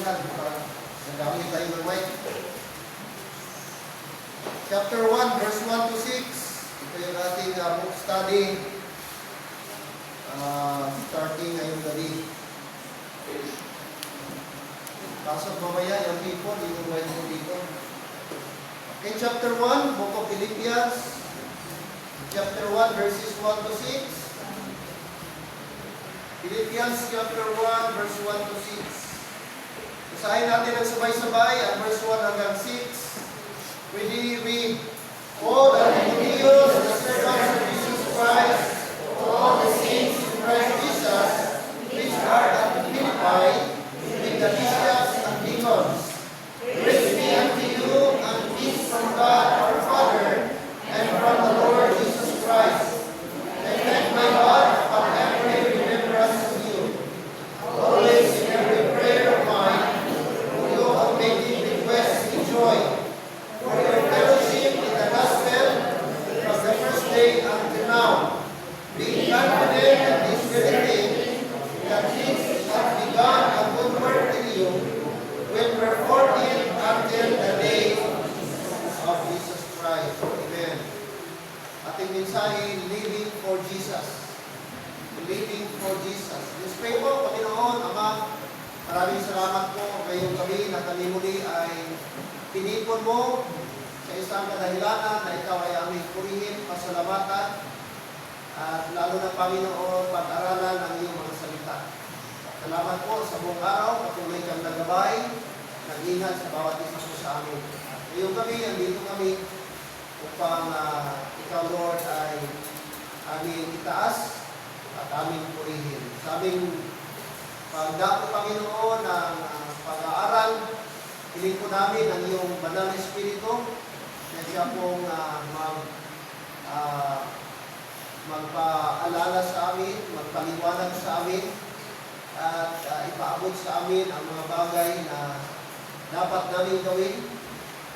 palihan para nagamit tayo ng mic. Chapter 1, verse 1 to 6. Ito yung ating book study. Starting ngayong gabi. Pasok mamaya yung people, yung Bible dito. Okay, chapter 1, book of Philippians. Chapter 1, verses 1 to 6. Philippians chapter 1, verse 1 to 6. Basahin natin ang sabay-sabay ang verse 1 hanggang 6. We read, all the Timotheus, the servants of Jesus Christ, all the saints in Christ Jesus, which are at Philippi, with the bishops and deacons. Grace be unto you, and peace from God our Father, and from the Lord Jesus Christ. I thank my God upon every remembrance of you, always in every prayer of mine, for you have making requests with joy, for your fellowship in the gospel from the first day until now, being confident that this very thing, that things have begun a good work in you, will perform it until the day of Jesus Christ. Amen. Ating mensahe, living for Jesus. Living for Jesus. Let's pray po, Panginoon, Ama, maraming salamat po ngayong gabi na kami muli ay tinipon mo sa isang kadahilanan na ikaw ay aming purihin, pasalamatan, at lalo na, Panginoon, pag-aralan ang iyong mga salita. Salamat po sa buong araw, patuloy kang nagabay, nag-ingat sa bawat isa po sa amin. At ngayong gabi, andito kami upang ikaw, Lord, ay aming itaas at aming purihin. Sa aming pagdako, Panginoon, ng pag-aaral, hiling po namin ang iyong banal na Espiritu na siya pong magpaalala sa amin, magpaliwanag sa amin, at ipaabot sa amin ang mga bagay na dapat namin gawin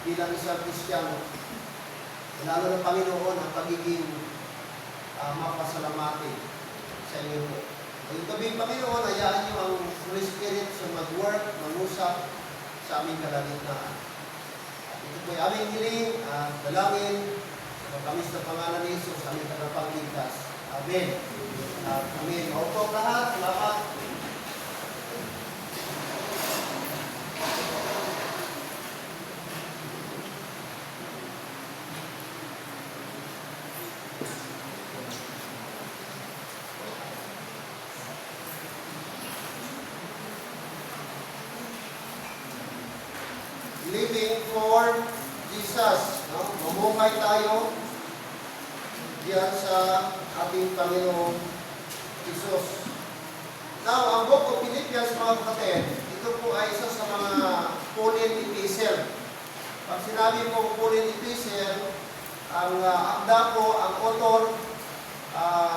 bilang isang Kristiyano. Lalo ng Panginoon ang pagiging mapasalamatin sa inyo po. Ngayong gabi, Panginoon, hayaan niyo ang Holy Spirit sa mag-work, mag-usap sa aming kalagitnaan. Ito po ay aming hiling at dalangin sa matamis na pangalan ni Jesus, aming tagapagligtas. Amen. Amen. Maupo lahat. Salamat. Living for Jesus. No? Mamuhay tayo diyan sa ating Panginoong Jesus. Now, ang book of Philippians, mga kapatid, ito po ay isa sa mga Pauline epistle. Pag sinabi po Pauline epistle, ang akda po, ang author,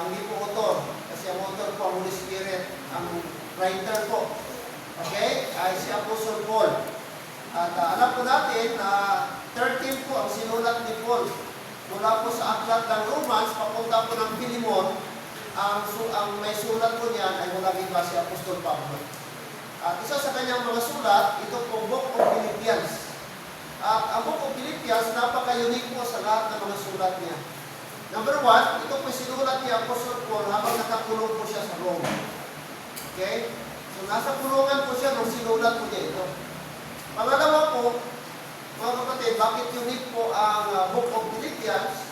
hindi po author, kasi ang author po ang Holy Spirit, ang writer po. Okay? Ay si Apostle Paul. At alam po natin na 13 po ang sinulat ni Paul. Mula po sa aklat ng Romans, papunta po ng Philemon, ang may sulat po niyan ay mula kay si Apostol Pablo. At isa sa kanyang mga sulat, ito po Book of Philippians. At ang Book of Philippians, napaka-unique po sa lahat ng mga sulat niya. Number 1, ito po sinulat ni Apostol Paul habang nakakulong po siya sa Rome. Okay? So nasa kulungan po siya nung sinulat po niya ito. Pangalawa po, mga kapatid, bakit unique po ang Book of Philippians?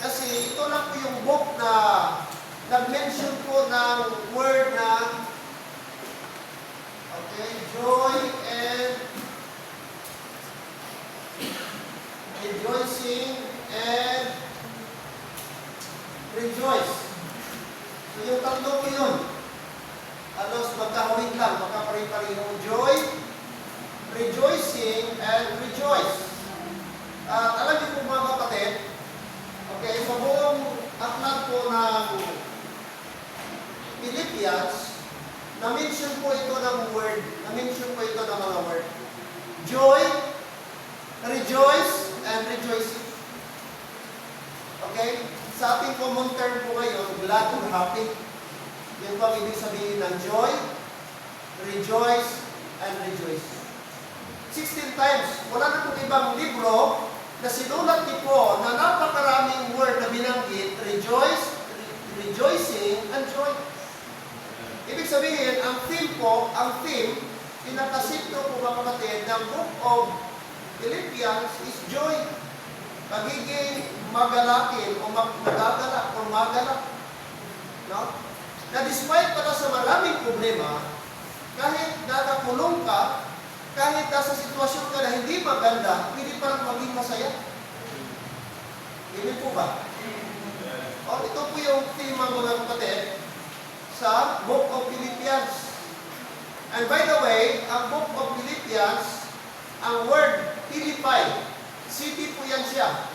Kasi ito lang po yung book na nag-mention po ng word na joy and rejoicing and rejoice. So yung tatlo po yun. Magkahawig lang, magkapare-parehong joy, rejoicing, and rejoice. At alam niyo po, mga kapatid, okay, sa buong aklat po ng Philippians, na-mention po ito ng word, na-mention po ito ng mga word. Joy, rejoice, and rejoicing. Okay? Sa ating common term po ngayon, glad or happy. Yan po ang ibig sabihin ng joy, rejoice, and rejoice. 16 times. Wala na kung ibang libro na sinulat ni Paul na napakaraming word na binanggit, rejoice, rejoicing, and joy. Ibig sabihin, ang theme, pinakasitro po mga kapatid, ng book of Philippians is joy. Pagiging magalakin o magagalak o magalak. No? Na despite pala sa maraming problema, kahit nakakulong ka, kahit nasa sitwasyon ka na hindi maganda, pwede pa lang maging masaya. Hindi po ba? O, ito po yung theme mga kapatid sa Book of Philippians. And by the way, ang Book of Philippians, ang word Philippi, city po yan siya.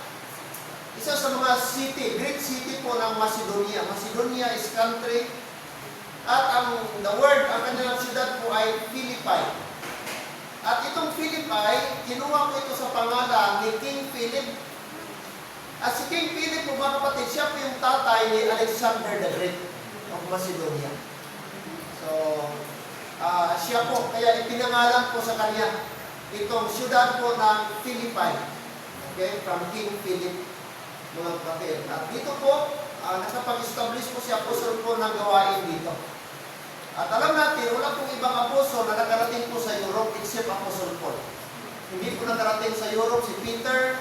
Isa sa mga city, great city po ng Macedonia. Macedonia is country. At the word, ang kanilang siyudad po ay Philippi. At itong Philippi, kinuha ko ito sa pangalan ni King Philip. At si King Philip po mga kapatid, siya po yung tatay ni Alexander the Great of Macedonia. So, siya po, kaya ipinangalan po sa kanya itong siyudad po ng Philippi. Okay, from King Philip, mga kapatid. At dito po, nakapag-establish po si Apostle Paul ng gawain dito. At alam natin, wala pong ibang apostol na nakarating po sa Europe except Apostle Paul. Hindi po nakarating sa Europe si Peter,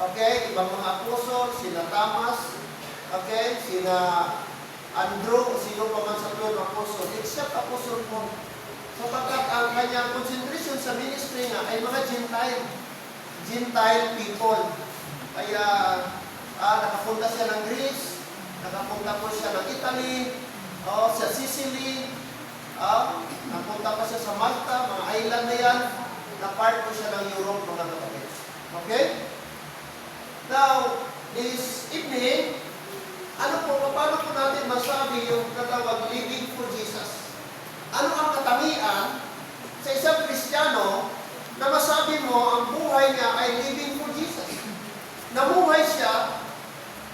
okay, ibang mga apostol, sina Thomas, okay, sina Andrew, o sino pa man sa 12 apostol, except Apostle Paul. Sapagkat ang kanyang concentration sa ministry nga ay mga Gentile people. Kaya nakapunta siya ng Greece, nakapunta po siya ng Italy, sa Sicily, napunta pa siya sa Malta, mga island na yan, na part po siya ng Europe, mga kapatid. Okay? Now, this evening, paano po natin masabi yung katawag living for Jesus? Ano ang katamian sa isang Kristiyano na masabi mo ang buhay niya ay living for Jesus? Namuhay siya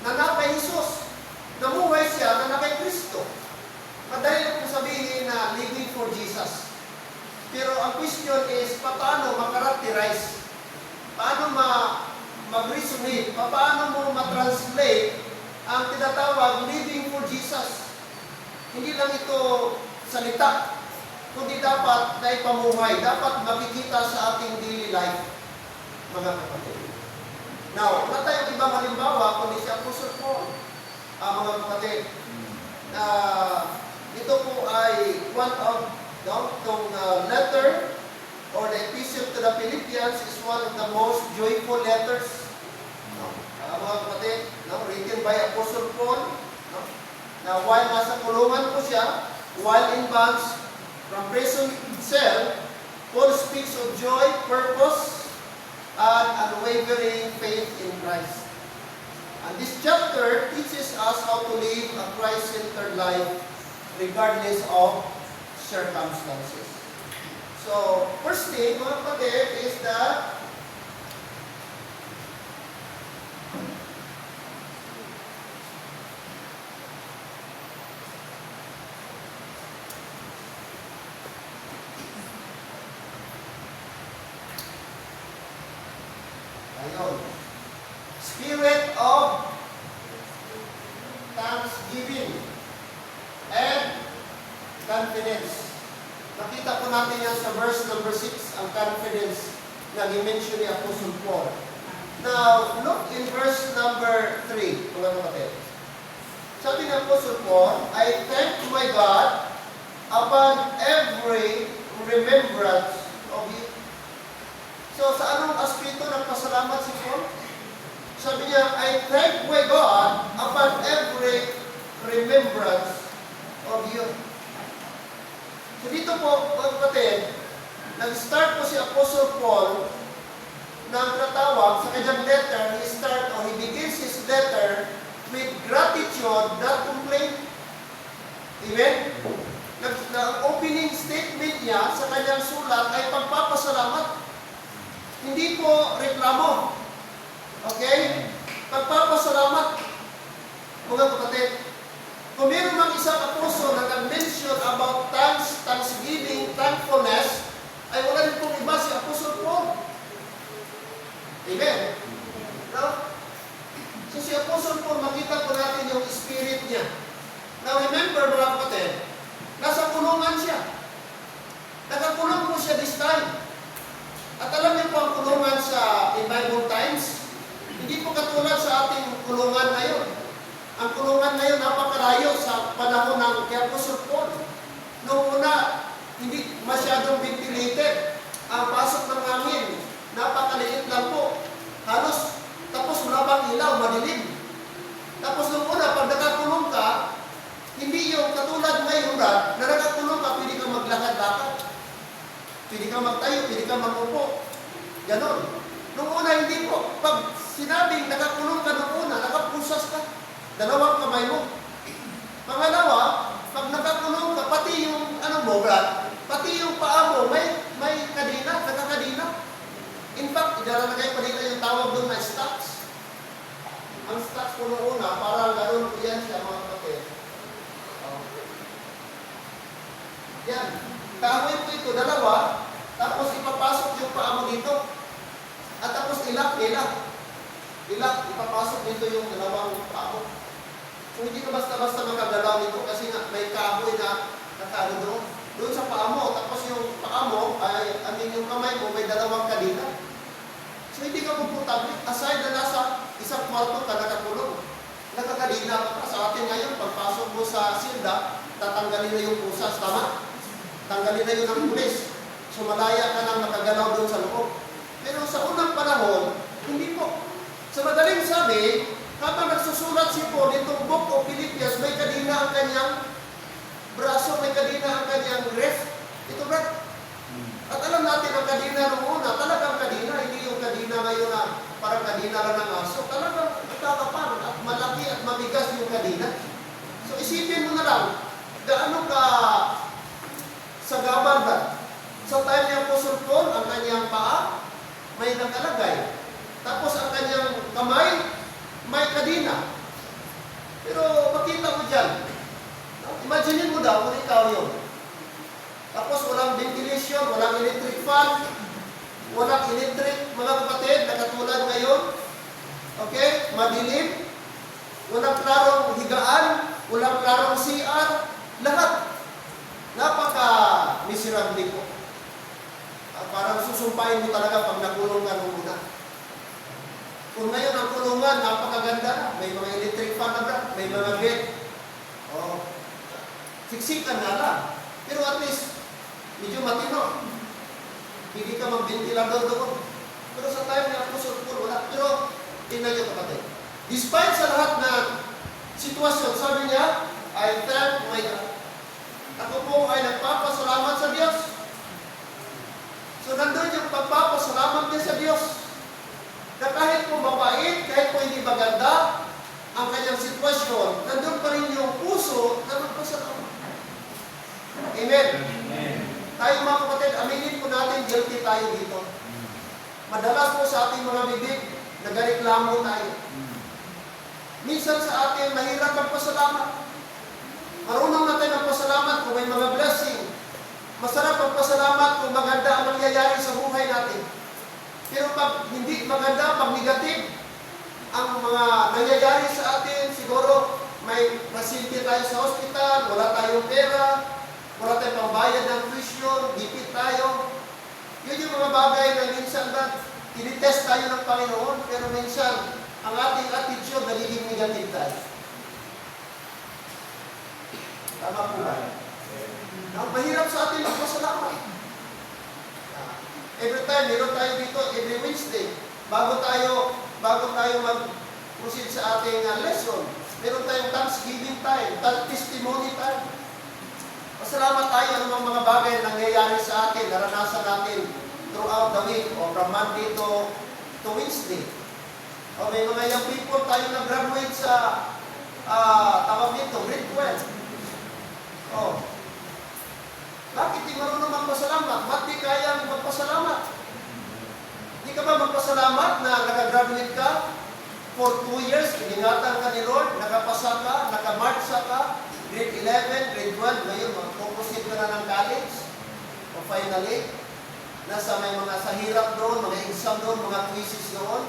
na nakay Jesus. Namuhay siya na nakay Kristo. Madali na po sabihin na living for Jesus. Pero ang question is, paano makarakterize? Paano mag-resonate? Paano mo matranslate ang tinatawag living for Jesus? Hindi lang ito salita, kundi dapat na ipamuhay. Dapat makikita sa ating daily life, mga kapatid. Now, wala tayong ibang halimbawa kundi si Apostle Paul, mga kapatid. Ito po ay one of itong letter or the epistle to the Philippians is one of the most joyful letters. Mga kapatid, written by Apostle Paul. Na while nasa kulungan po siya, while in bonds from prison cell, Paul speaks of joy, purpose, and unwavering faith in Christ. And this chapter teaches us how to live a Christ-centered life regardless of circumstances. So, first thing, mga kapatid, is that spirit of thanksgiving and confidence. Nakita po natin yan sa verse number 6, ang confidence na i-mention ni Apostle Paul. Now, look in verse number 3, mga kapatid. Sabi ni Apostle Paul, I thank my God upon every remembrance of you. So, sa anong aspeto nagpasalamat si Paul? Sabi niya, I thank my God upon every remembrance of you. So dito po, mga kapatid, nag-start po si Apostle Paul ng tatawag sa kanyang letter. He begins his letter with gratitude, not complaint. Amen? Ang opening statement niya sa kanyang sulat ay pagpapasalamat. Hindi po reklamo. Okay? Pagpapasalamat. Mga kapatid, kung meron mang isang apostol na nag-mention about thanksgiving, thankfulness, siya this time. At alam niyo po ang kulungan in Bible times, hindi po katulad sa ating kulungan ngayon. Ang kulungan ngayon napakalayo sa panahon ng kay Apostol Paul. Noong una, hindi masyadong ventilated. Ang pasok ng hangin, napakaliit lang po. Halos, tapos wala bang ilaw, madilim. Tapos noong una, pag nakakulong ka, hindi yung katulad ngayon na nakakulong ka, pwede kang maglakad-lakad. Pwede kang magtayo, pwede kang magupo. Ganon. Noong una, hindi po. Pag sinabing nakakulong ka noong una, nakapusas ka. Dalawang kamay mo. Pangalawa, pag nakakulong ka, pati yung Brad, pati yung paa mo, may kadina, nakakadina. In fact, ilalagay pa dito yung tawag doon na stocks. Ang stocks po noong una, parang gano'n po yan siya mga kapatid. Yan. Kahoy po ito, dalawa, tapos ipapasok yung paa mo dito. At tapos ilak, ipapasok dito yung dalawang paa mo. So hindi ka basta-basta makagalaw nito kasi nga may kahoy na nakano doon. Doon sa paa mo, tapos yung paa mo, yung kamay mo, may dalawang kadina. So hindi ka komportable. Aside na nasa isang kwarto ka nakakulong. Nakakadina ka. Sa atin ngayon, pagpasok mo sa silda, tatanggalin na yung pusas, tama? Tanggalin na yun ng pulis. So malaya ka nang makagalaw doon sa loob. Pero sa unang panahon, hindi po. Sa madaling sabi, habang nagsusulat si Paul itong book of Philippians, may kadina ang kanyang braso, may kadina ang kanyang ref. Ito ba? At alam natin ang kadina noong una, talagang kadina, hindi yung kadina ngayon na parang kadina lang ng aso. Talagang nakakapang at malaki at mabigas yung kadina. So isipin mo na lang, gaano ka sagaban ba? Sa time ni Apostle Paul, ang kanyang paa, may nakalagay. Tapos ang kanyang kamay, may kadina. Pero makita mo dyan. Imagine mo daw kung ikaw yun. Tapos walang ventilation, walang electric fan, walang electric, mga kapatid, na katulad ngayon. Okay? Madilim. Walang klarong higaan, walang klarong CR. Lahat. Napaka-miserable po. Parang susumpain mo talaga pag nakulong ka nung una. Kung ngayon ang kulungan, napakaganda na. May mga electric fan na, may mga bed. Siksikan na lang. Pero at least, medyo matino. Hindi ka mag-ventilador doon. Pero sa time na Apostle Paul, wala. Pero, tingnan niyo kapatid. Despite sa lahat na sitwasyon, sabi niya, I thank my God. Ako po ay nagpapasalamat sa Diyos. So, nandun yung pagpapasalamat niya sa Diyos. Na kahit po mabait, kahit po hindi maganda ang kanyang sitwasyon, nandun pa rin yung puso na magpasalamat. Amen. Amen. Tayo mga kapatid, aminin po natin, guilty tayo dito. Madalas po sa ating mga bibig, nagareklamo tayo. Minsan sa atin, mahirap magpasalamat. Marunong natin magpasalamat kung may mga blessing. Masarap magpasalamat kung maganda ang nangyayari sa buhay natin. Pero pag hindi maganda, pag negative, ang mga nangyayari sa atin, siguro may pasyente tayo sa hospital, wala tayong pera, wala tayong pambayad ng tuition, gipit tayo. Yun yung mga bagay na minsan ba, tinitest tayo ng Panginoon, pero minsan, ang ating attitude nagiging negative tayo. Tama po ba? Mahirap sa atin magpasalamat. Every time, meron tayo dito, every Wednesday, bago tayo mag-proceed sa ating lesson, meron tayong Thanksgiving time, testimony time. Pasalamat tayo ng mga bagay na nangyayari sa atin, naranasan natin throughout the week, o from Monday to Wednesday. O may mga young people tayo nag-graduate sa, tawag nito, grade 12. Bakit di marunong magpasalamat? Ba't di kayang magpasalamat? Di ka ba magpasalamat na nag-graduate ka for 2 years, iningatan ka ni Lord, nakapasa ka, nakamarksa ka, grade 11, grade 12, ngayon mag-proceed ka na ng college, o finally, nasa may mga sa hirap doon, mga exam doon, mga quizzes doon,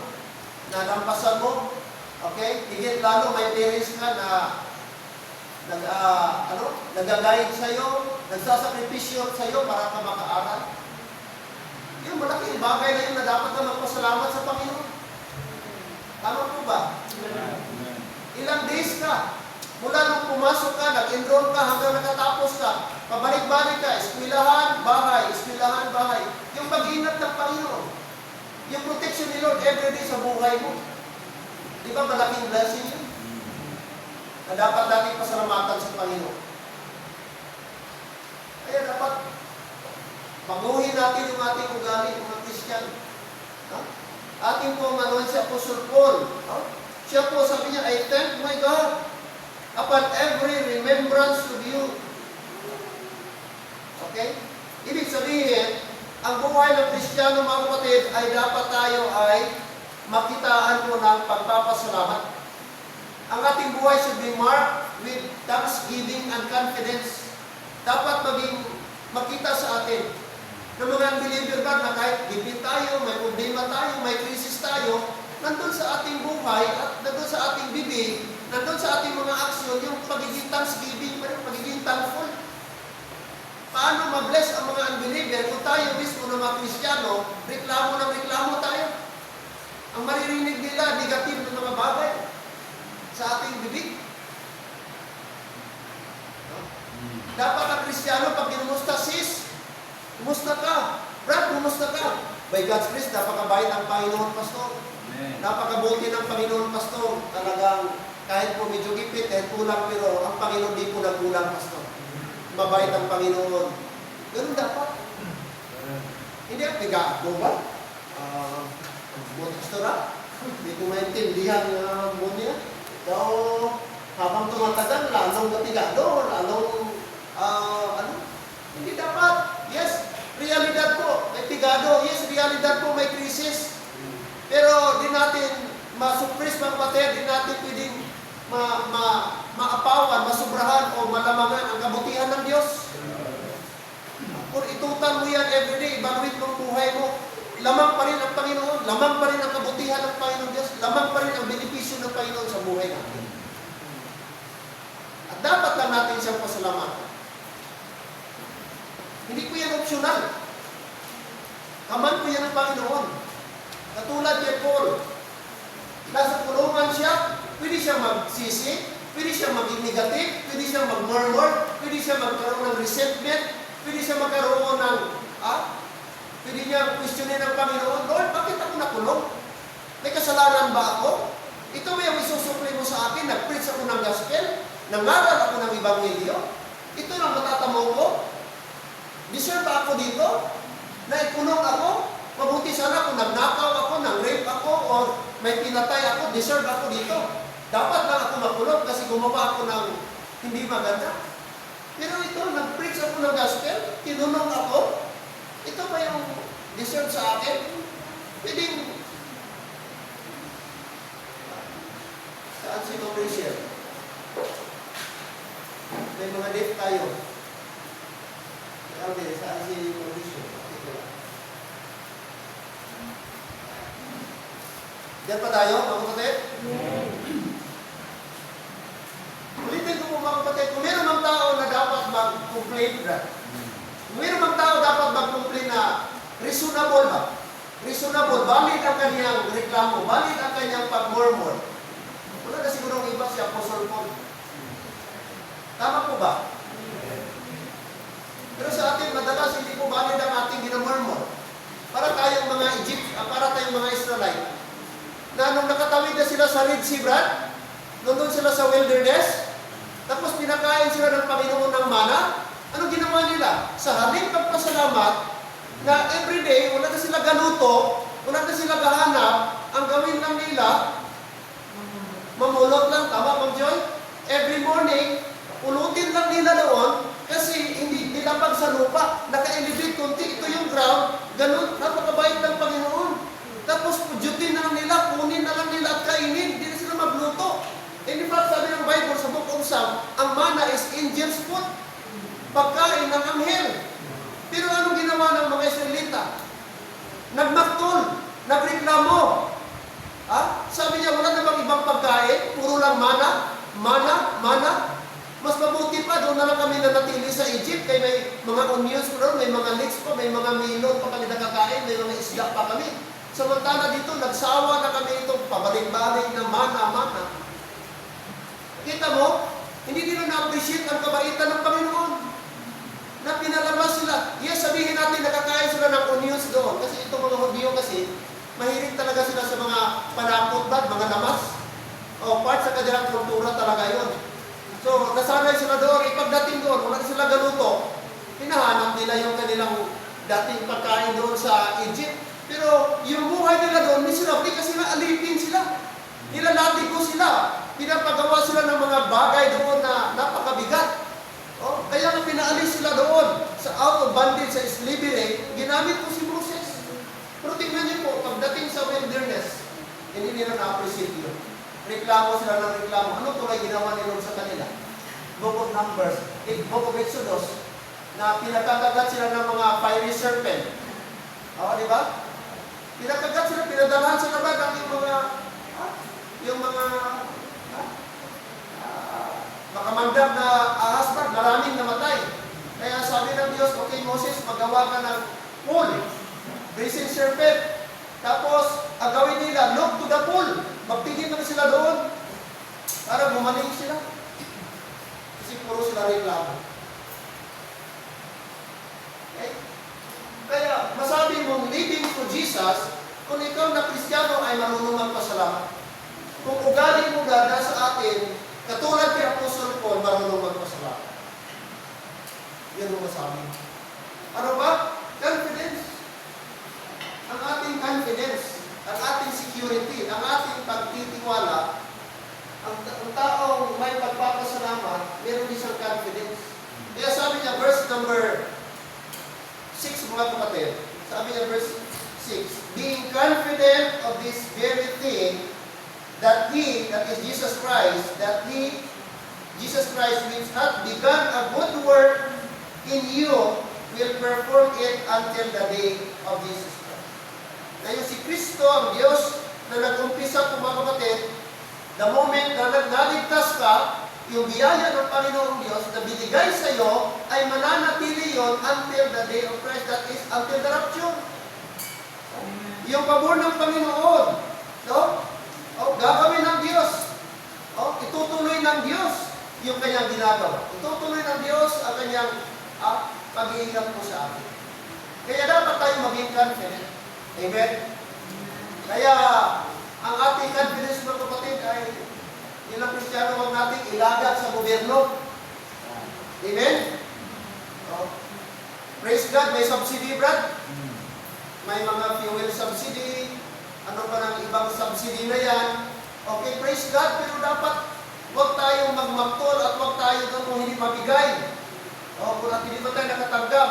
na nampasan mo, okay? Higit lalo, may parents ka na nag-guide sa'yo, nagsasakripisyo sa'yo para ka makaaral. malaking bagay na yun na dapat na magpasalamat sa Panginoon. Tama po ba? Ilang days ka, mula nung pumasok ka, nag-enroll ka hanggang nakatapos ka, pabalik-balik ka, eskwelahan, bahay. Yung pag-ingat ng Panginoon, yung protection ni Lord everyday sa buhay mo. Di ba malaking blessing yun? Na dapat natin pasalamatan sa Panginoon. Kaya dapat baguhin natin yung ating ugali, mga Christian. Ating po manuhan si Apostle Paul. Siya po sabi niya, I thank my God upon every remembrance of you. Okay? Ibig sabihin, ang buhay ng Kristiyano, mga kapatid, ay dapat tayo ay makitaan po ng pagpapasalamat. Ang ating buhay should be marked with thanksgiving and confidence. Dapat maging makita sa atin ng mga unbeliever ba na kahit gipit tayo, may problema tayo, may krisis tayo, nandun sa ating buhay at nandun sa ating bibig, nandun sa ating mga aksyon, yung pagiging thanksgiving, pagiging thankful. Paano ma-bless ang mga unbeliever kung tayo mismo na mga Kristiyano, reklamo tayo? Ang maririnig nila, negative na mga bagay sa ating bibig. Dapat ang Kristiyano, pag kinumusta, sis, kumusta ka? Brad, kumusta ka? By God's grace, napakabait ang Panginoon, Pastor. Napakabuti ng Panginoon, Pastor. Talagang, kahit po medyo gipit, kahit kulang, pero ang Panginoon di po nagkulang, Pastor. Mabait ang Panginoon. Ganun dapat. Hindi ang bigato ba? Pastor, hindi ko maintindihan mo niya. Daw, habang tumatagal, lalong natigado, lalong, hindi dapat. Yes, realidad po, may tigado. Yes, realidad po, may krisis. Pero di natin masuppress, mga kapatid, di natin pwedeng maapawan, masubrahan o malamangan ang kabutihan ng Diyos. Kung itutan mo yan everyday, evaluate mo ang buhay mo, lamang pa rin ang Panginoon, lamang pa rin ang kabutihan ng Panginoon Diyos, lamang pa rin ang benepisyo ng Panginoon sa buhay natin. At dapat lang natin siyang pasalamatan. Hindi ko yan optional. Kaman ko yan ng Panginoon. Katulad kay Paul, nasa kulungan siya, pwede siya magsisi, pwede siya maging negative, pwede siya mag-murmur, pwede siya magkaroon ng resentment, pwede siya magkaroon ng, pwede niya questionin ng Panginoon, Lord, bakit ako nakulong? May kasalanan ba ako? Ito ba yung isusukli mo sa akin? Nag-preach ako ng gospel? Nangaral ako ng ebanghelyo? Ito lang matatamo ko? Deserve ba ako dito? Naikulong ako? Mabuti sana kung nagnakaw ako, nang-rape ako, or may pinatay ako, deserve ako dito. Dapat lang ako makulong kasi gumawa ako ng hindi maganda. Pero ito, nag-preach ako ng gospel, tinunong ako, ito ba yung deserve sa akin? Pwedeng, saan si Mauricio? May mga left tayo. Okay, saan si Mauricio? Diyan pa tayo, mga kapatid? Ulitin ko po, mga kapatid, kung meron mang tao na dapat mag-complain, kung meron mang tao dapat mag-complain na reasonable ba? Reasonable, valid ang kanyang reklamo, valid ang kanyang pag-murmur. Wala na siguro ang iba si Apostle Paul. Tama po ba? Pero sa atin, madalas hindi po valid ang ating ginamurmur. Para tayong mga Israelite, na nung nakatawid na sila sa Red Sea, Brad, nandun sila sa wilderness, tapos pinakain sila ng Panginoon ng mana, ano ginawa nila? Sa halip pagpasalamat, na everyday, wala na sila galuto, wala na sila gahanap, ang gawin lang nila, mamulot lang, tama, Ma'am Joy? Every morning, ulutin lang nila doon, kasi hindi nilapag sa lupa, naka-elevate konti, ito yung ground, ganun, napakabait ng Panginoon. Tapos, pudyutin na lang nila, kunin na lang nila at kainin, hindi na sila magluto. In fact, sabi ng Bible sa Book of Psalm, ang mana is angel's food, pagkain ng anghel. Pero anong ginawa ng mga Israelita? Nagmaktol, nagreklamo. Sabi niya, wala na bang ibang pagkain? Puro lang mana. Mas mabuti pa, doon na lang kami nanatili sa Egypt, kaya may mga onions pa doon, may mga leeks pa, may mga melon pa kami nakakain. kain, may mga isda pa kami. Samantala dito, nagsawa na kami itong pabalik-balik na mana. Kita mo, hindi nila na-appreciate ang kabaitan ng Panginoon. Na pinalabas sila. Yes, sabihin natin nakakain sila ng onions doon. Kasi itong mga Hudyo kasi, mahilig talaga sila sa mga panapot-bad, mga lamas. O part sa kanilang kultura talaga yun. So, nasanay sila doon. Ipagdating doon, wala sila galuto. Hinahanap nila yung kanilang dating pagkain doon sa Egypt. Pero yung buhay nila doon, miserable kasi alipin sila. Nilalatigo sila. Pinapagawa sila ng mga bagay doon na napakabigat. Oh, kaya nga pinaalis sila doon sa out of bondage, sa slavery, ginamit ko si Moses. Pero tingnan niyo po, pagdating sa wilderness, hindi nila na-appreciate yun. Reklamo sila ng reklamo. Ano tulay ginawa nila sa kanila? Book of Numbers, Book of Exodus, na pinagkakagat sila ng mga fiery serpent. Di ba? Pinagkagat sila, pinadalahan sa labad ang yung mga makamandam na ahasbag, maraming namatay. Kaya sabi ng Diyos, okay Moses, magawa ka ng pool, brazen serpent. Tapos, agawin nila, look to the pool. Magtingin lang sila doon para bumaling sila. Kasi puro sila reklamo. Okay? Kaya, masabi mong living to Jesus, kung ikaw na Kristiyano ay marunong magpasalamat. Kung ugali mo ganda sa atin, katulad kay Apostol Paul, marunong magpasalamat. Yan ang masabi. Ano ba? Confidence. Ang ating confidence, ang ating security, ang ating pagtitiwala, ang taong may pagpapasalamat, meron din siyang confidence. Kaya sabi niya, verse number 6, mga kapatid. Sabi niya, verse 6, being confident of this very thing, that He, that is Jesus Christ, Jesus Christ, which hath begun a good work in you, will perform it until the day of Jesus Christ. Ngayon si Kristo, ang Diyos, na nag-umpisa po mga kapatid, the moment na naligtas ka, yung biyaya ng Panginoong Diyos na binigay sa iyo, ay mananatili yon until the day of Christ, that is, until the rapture. Yung pabor ng Panginoon, no? Gagawin ng Diyos. Itutuloy ng Diyos yung kanyang ginagawa. Itutuloy ng Diyos ang kanyang pag-iingat po sa atin. Kaya dapat tayo maging confident. Amen? Kaya, ang ating confidence mga kapatid ay ilang Kristiyano wag natin ilagak sa gobyerno. Amen? Praise God, may subsidy, Brad. May mga fuel subsidy, ano pa ng ibang subsidy na yan. Okay, praise God, pero dapat huwag tayong magmaktol at huwag tayo doon kung hindi mabigay. Kung hindi ba tayo nakatanggap,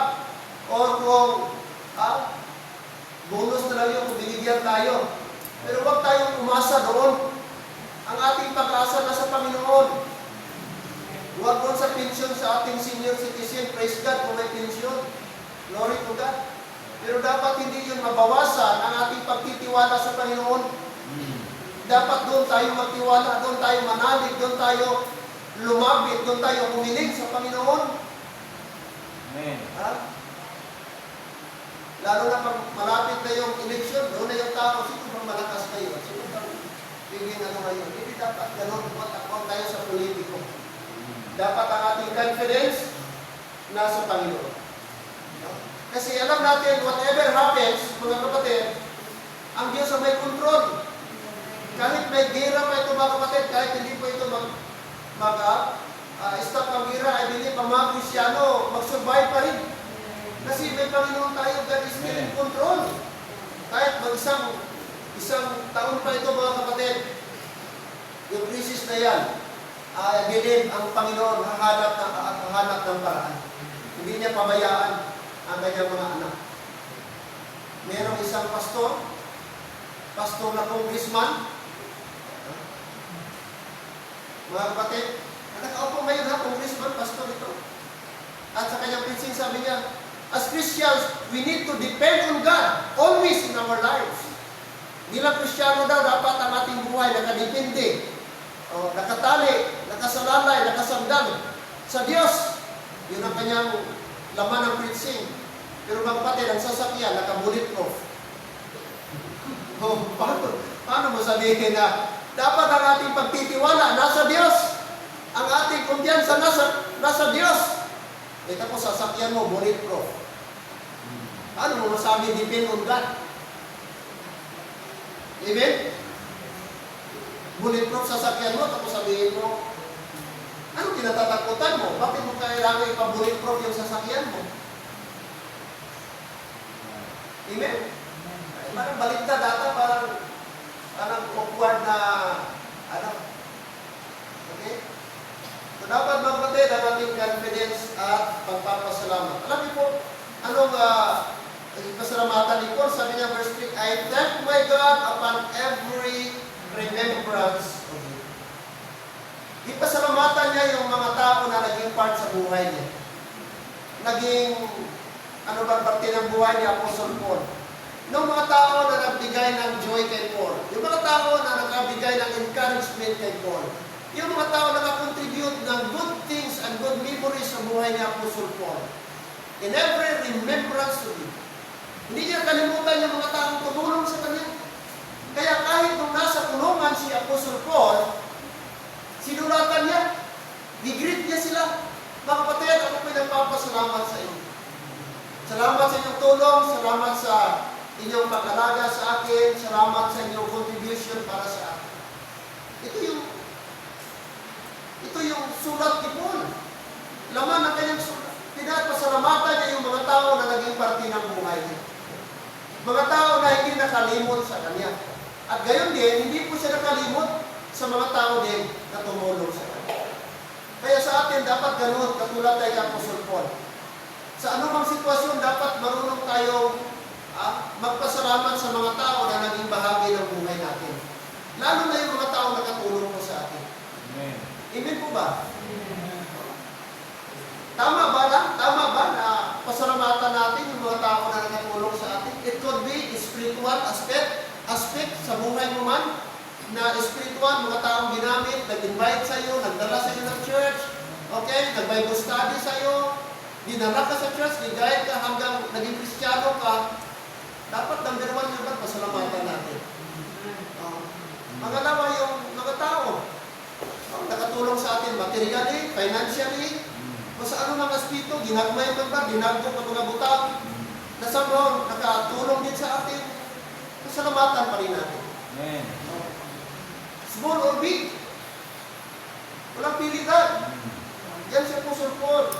o kung bonus na lang yun kung binigyan tayo. Pero huwag tayong umasa doon. Ang ating pag-asa na sa Panginoon. Huwag doon sa pensyon sa ating senior citizen. Praise God kung may pensyon. Glory to God. Pero dapat hindi yun mabawasan ang ating pagtitiwala sa Panginoon. Dapat doon tayo magtiwala, doon tayo manalig, doon tayo lumapit, doon tayo humiling sa Panginoon. Amen. Lalo na pag malapit na yung eleksyon, doon na yung tao, sino bang malakas kayo? Sino bang bigyan ngayon? Hindi dapat ganun takot tayo sa politiko. Dapat ang ating confidence nasa Panginoon. Kasi alam natin, whatever happens, mga kapatid, ang Diyos ang may control. Kahit may gira pa ito mga kapatid, kahit hindi po ito stop ang gira, I believe ang mga Kristyano mag-survive pa rin. Kasi may Panginoon tayo, God is still in control. Kahit isang taon pa ito mga kapatid, yung crisis na yan, I believe ang Panginoon hahanap ng paraan. Hindi niya pabayaan ang kanyang mga anak. Merong isang pastor na congressman. Mga kapatid, nakaupo ngayon ha, congressman, pastor ito. At sa kanyang preaching sabi niya, as Christians, we need to depend on God always in our lives. Bilang Kristiyano daw, dapat ang ating buhay nakadepende, nakatali, nakasalalay, nakasandal sa Diyos. Yun ang kanyang laman ng preaching. Pero Pero mga kapatid, ang sasakyan, naka-bulletproof. Oh, paano mo sabihin na dapat ang ating pagtitiwala nasa Diyos? Ang ating kumpiyansa nasa Diyos. Ito po, sasakyan mo, bulletproof. Paano mo masabi, depend on God? Amen? Bulletproof sasakyan mo, tapos sabihin mo, anong kinatatakutan mo? Bakit mo kailangan ipa-bulletproof yung sasakyan mo? Amen? Ay, parang baliktad data, parang awkward na, okay? So, dapat mga kapatid, ang ating confidence at pagpapasalamat. Alam niyo po, anong pasalamatan ni Paul? Sabi niya, verse 3, I thank my God upon every remembrance of you. Ipasalamatan niya yung mga tao na naging part sa buhay niya. Naging, parte ng buhay ni Apostle Paul. Yung mga tao na nagbigay ng joy kay Paul. Yung mga tao na nagbigay ng encouragement kay Paul. Yung mga tao na nag-contribute ng good things and good memories sa buhay ni Apostle Paul. In every remembrance of you. Hindi niya kalimutan yung mga taong tumulong sa kanya. Kaya kahit nung nasa kulungan si Apostle Paul, sinulatan niya, di-greet niya sila. Mga kapatid, ako po'y nagpapasalamat sa inyo. Salamat sa inyong tulong, salamat sa inyong pag-alaga sa akin, salamat sa inyong contribution para sa akin. Ito yung sulat ni Paul. Laman ng kanyang sulat. Pinapasalamatan niya yung mga tao na naging parte ng buhay niya. Mga tao na hindi nakalimot sa kanya. At gayon din, hindi po siya nakalimot sa mga tao din na tumulong sa kanya. Kaya sa atin, dapat ganun, katulad tayo kay Apostle Paul. Sa anumang sitwasyon, dapat marunong tayong magpasalamat sa mga tao na naging bahagi ng buhay natin. Lalo na yung mga tao na katulong po sa atin. Amen. Amen po ba? Tama ba na pasalamatan natin yung mga tao na nakatulong sa atin? It could be spiritual aspect sa buhay mo man, na spiritual, mga taong ginamit, nag-invite sa iyo, nagdala sa iyo ng church, okay, nag-Bible study sa iyo, dinala ka sa church, nag-guide ka hanggang naging Kristiyano ka, dapat number one yun, pasalamatan natin. Pangalawa, yung mga tao, nakatulong sa atin materially, financially, o sa anumang aspito, ginagmay man ba, ginagpo ka mga butang, na somehow nakatulong din sa atin, pasalamatan pa rin natin. Amen. Small or big, walang pilitan. Yan si Apostle Paul.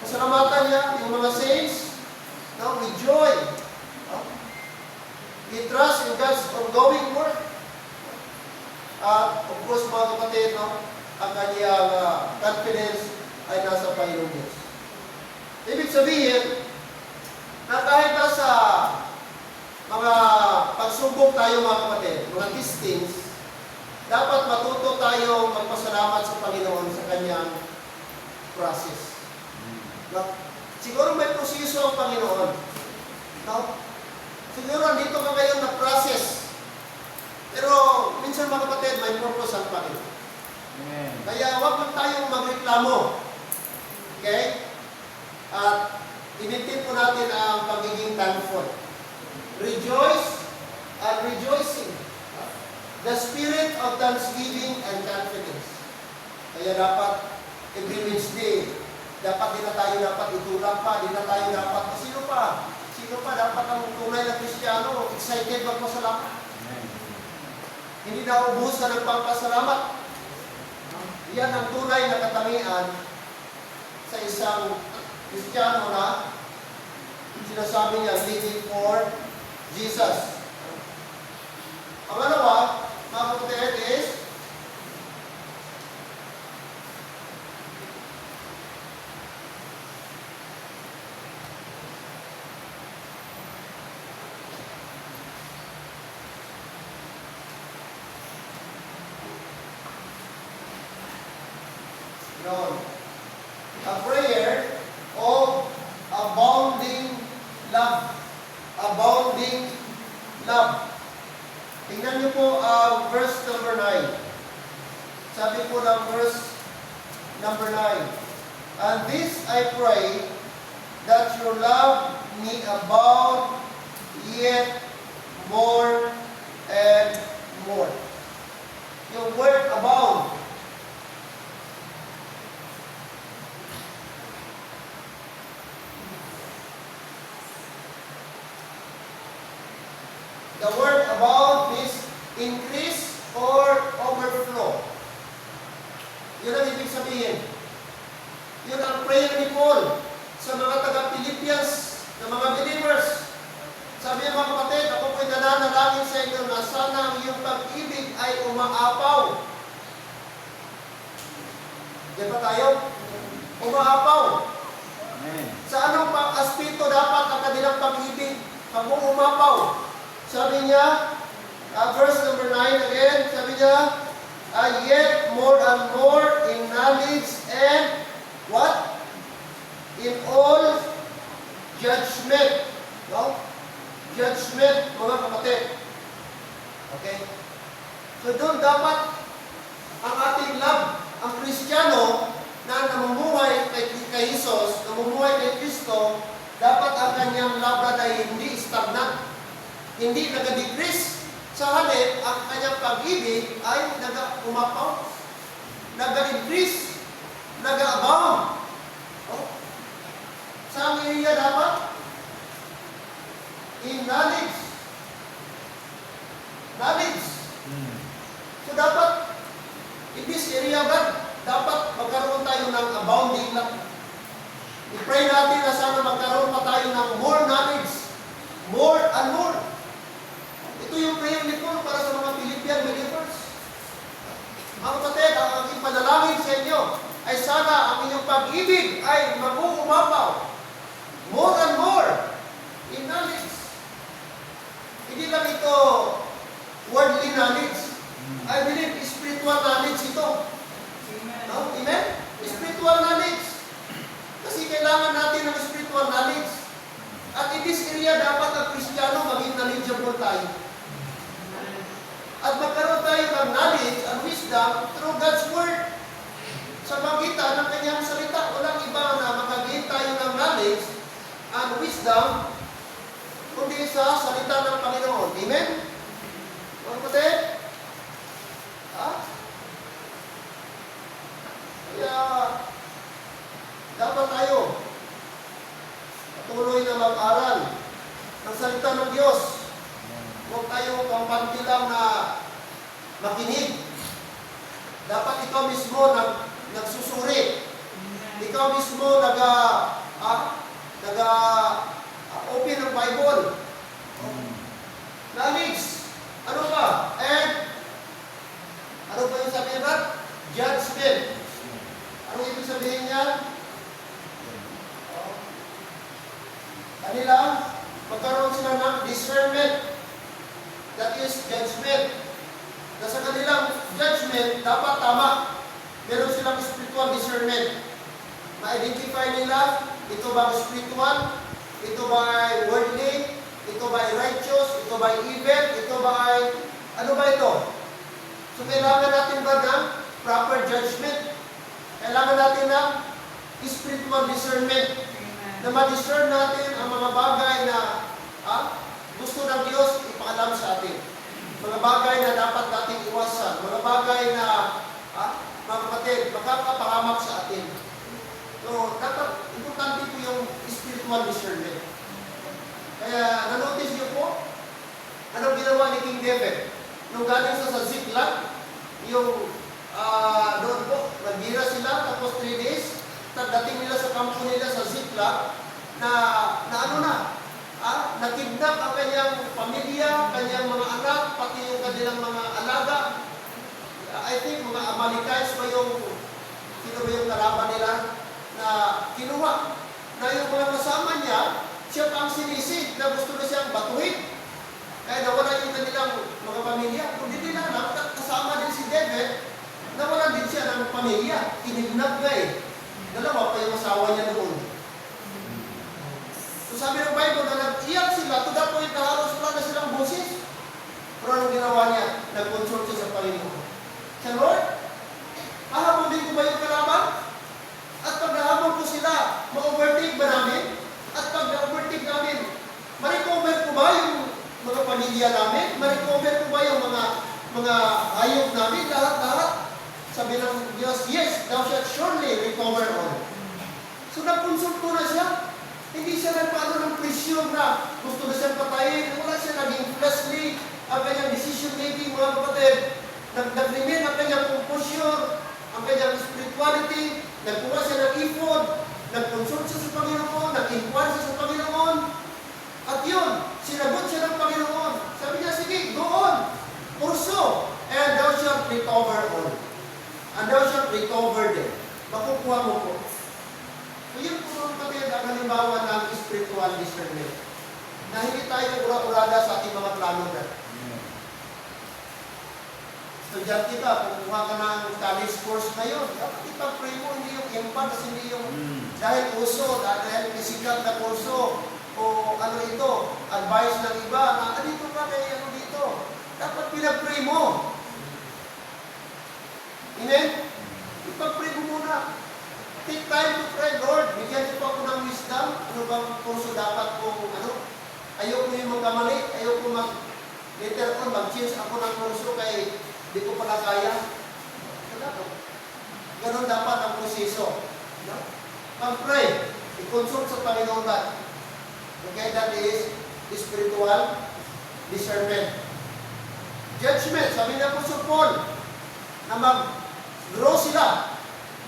Pasalamatan niya yung mga saints, with joy. He trusts in God's ongoing work. Of course, mga kapatid, ang kanyang confidence ay nasa Panginoon Diyos. Ibig sabihin, na kahit nasa mga pagsubok tayo mga kapatid, mga testings, dapat matuto tayo magpasalamat sa Panginoon sa kanyang process. No? Siguro may proseso ang Panginoon. No? Siguro andito ka ngayon na process. Pero minsan mga kapatid, may purpose ang Panginoon. Amen. Kaya huwag lang tayong magreklamo. Okay? At initin po natin ang pagiging thankful. Rejoice and rejoicing. The spirit of thanksgiving and confidence. Kaya dapat every Wednesday, dapat din na tayo dapat itulak pa, din na tayo dapat, sino pa dapat ang tunay na Kristiyano, excited magpasalamat. Hindi na ubusan ng pagpasalamat. Yan ang tunay na katangian sa isang Kristiyano na sinasabi niya, living for Jesus. Pangalawa, mga kapatid, is a prayer of abounding love. Abounding love. Tingnan niyo po ang verse number 9. Sabi po ng verse number 9. And this I pray, that your love may abound yet more and more. Yung word abound, the word abound means increase or overflow. Yun ang ibig sabihin. Yun ang prayer ni Paul sa mga taga-Philippians na mga believers. Sabi niya, mga kapatid, ako po'y nananalangin sa inyo na sana ang iyong pag-ibig ay umaapaw. Diyan ba tayo? Umaapaw. Amen. Sa anong pang-aspito dapat ang kanilang pag-ibig pag umapaw? Sabi niya, verse number 9 again, sabi niya, yet more and more in knowledge and what? In all judgment. No? Judgment, mga kapatid. Okay? So doon dapat ang ating love, ang Kristiyano na namumuhay kay Jesus, namumuhay kay Kristo, dapat ang kanyang love ay hindi stagnant, hindi nag-decrease. Sa halip, ang kanyang pag-ibig ay nag-umapaw, nag-increase, nag-abound. Oh. Saan area dapat? In knowledge. Knowledge. So dapat, in this area, God, dapat magkaroon tayo ng abounding lang. I-pray natin na sana magkaroon pa tayo ng more knowledge. More and more. Ito yung prayer ni Paul para sa mga Philippian believers. Mga kapatid, ang aking panalangin sa inyo ay sana ang inyong pag-ibig ay mag-uumapaw. More and more in knowledge. Hindi lang ito worldly knowledge. I believe spiritual knowledge ito. No? Amen? Spiritual knowledge. Kasi kailangan natin ng spiritual knowledge. At in this area, dapat ang Kristiyano maging knowledgeable tayo. At magkaroon tayo ng knowledge and wisdom through God's Word. Sa magitan ng kanyang salita, walang iba na makagain tayo ng knowledge and wisdom kundi sa salita ng Panginoon. Amen? Mga kapatid? Kaya, dapat tayo patuloy na mag-aral ng salita ng Diyos. Huwag tayo kampante lang na makinig. Dapat ikaw mismo nagsusuri. Ikaw mismo open ng Bible. Knowledge. Ano ba? And ano ba yung sabihin ba? Judgment. Anong ibig sabihin niya? Kanila, magkaroon sila ng discernment. That is judgment. Na sa kanilang judgment, dapat tama. Meron silang spiritual discernment. Ma-identify nila, ito ba spiritual? Ito ba worldly? Ito ba righteous? Ito ba evil? Ito ba ano ba ito? So kailangan natin ba ng proper judgment? Kailangan natin ng spiritual discernment. Na ma-discern natin ang mga bagay na gusto ng Diyos ipaalam sa atin. Mga bagay na dapat nating iwasan. Mga bagay na, mga kapatid, makakapahamak sa atin. So, dapat, importante po yung spiritual discernment. Kaya, nanotice niyo po, anong ginawa ni King David? Nung galing sa Ziklag, yung, doon po, nagbira sila, tapos 3 days, dating nila sa kampo nila sa Ziklag, nakidnap ang kanyang pamilya, kanyang mga anak, pati yung kanilang mga alaga. I think mga Amalekites ba sino ba yung kalaban nila na kinuha. Na yung mga kasama niya, siya pa ang sinisid na gusto na siyang batuhin. Kaya nawala yung kanilang mga pamilya. Kung hindi nila alam, kasama din si David, nawala din siya ng pamilya. Kinidnap niya eh. Dalawa pa yung asawa niya noon. So sabi ng Bible na nag-iyak sila to the point na halos wala na silang boses. Pero anong ginawa niya? Nag-consult siya sa Panginoon. Siya, Lord, hahabulin ko ba yung kalaban? At pag nahabol ko sila, ma-overtake ba namin? pamilya namin? Ma-recover ko ba yung mga hayop namin? Lahat-lahat. Sabi ng Diyos, yes, thou shalt surely recover all. So nagkonsulto na siya. Hindi siya nagpaano ng presyon na gusto na siyang patayin. Wala siya naging fleshly. Ang kanyang decision making, mga kapatid. Nag-remain ang kanyang composure, ang kanyang spirituality. Nagkuha siya ng effort. Nag-consult siya sa Panginoon. Nag-inquire siya sa Panginoon. At yun, sinagot siya ng Panginoon. Sabi niya, sige, go on. Pursue. And thou shalt recover all. And thou shalt recover them. Makukuha mo po. So yun po mga kapatid, ang halimbawa ng spiritual discernment. Na hindi tayo ura-urada sa ating mga plano na. Estudyant kita, kumuha ka ng college course ngayon, dapat ipag-pray mo, hindi yung impact, hindi yung dahil uso, dahil kasikat na kurso, o ano ito, advice ng iba, na dito ka kay ano dito. Dapat pinag-pray mo. Amen? Ipag-pray mo muna. Take time to pray, Lord. Bigyan niyo po ako ng wisdom. Ano bang kurso dapat kong ano? Ayoko yung magkamali. Ayoko later on, mag-change ako ng kurso kay di ko pala kaya. Ganon dapat ang proseso. No? Pag-pray. I-consult sa Panginoon God. Okay, that is spiritual discernment. Judgment. Sabi na po sa Paul na mag-grow sila.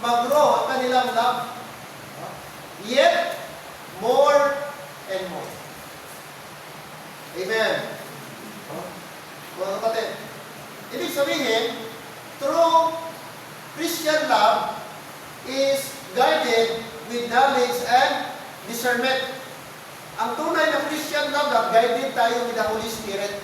Mag-grow ang kanilang love. Yet, more and more. Amen. Mga kapatid, ibig sabihin, true Christian love is guided with knowledge and discernment. Ang tunay na Christian love, guided tayo with the Holy Spirit.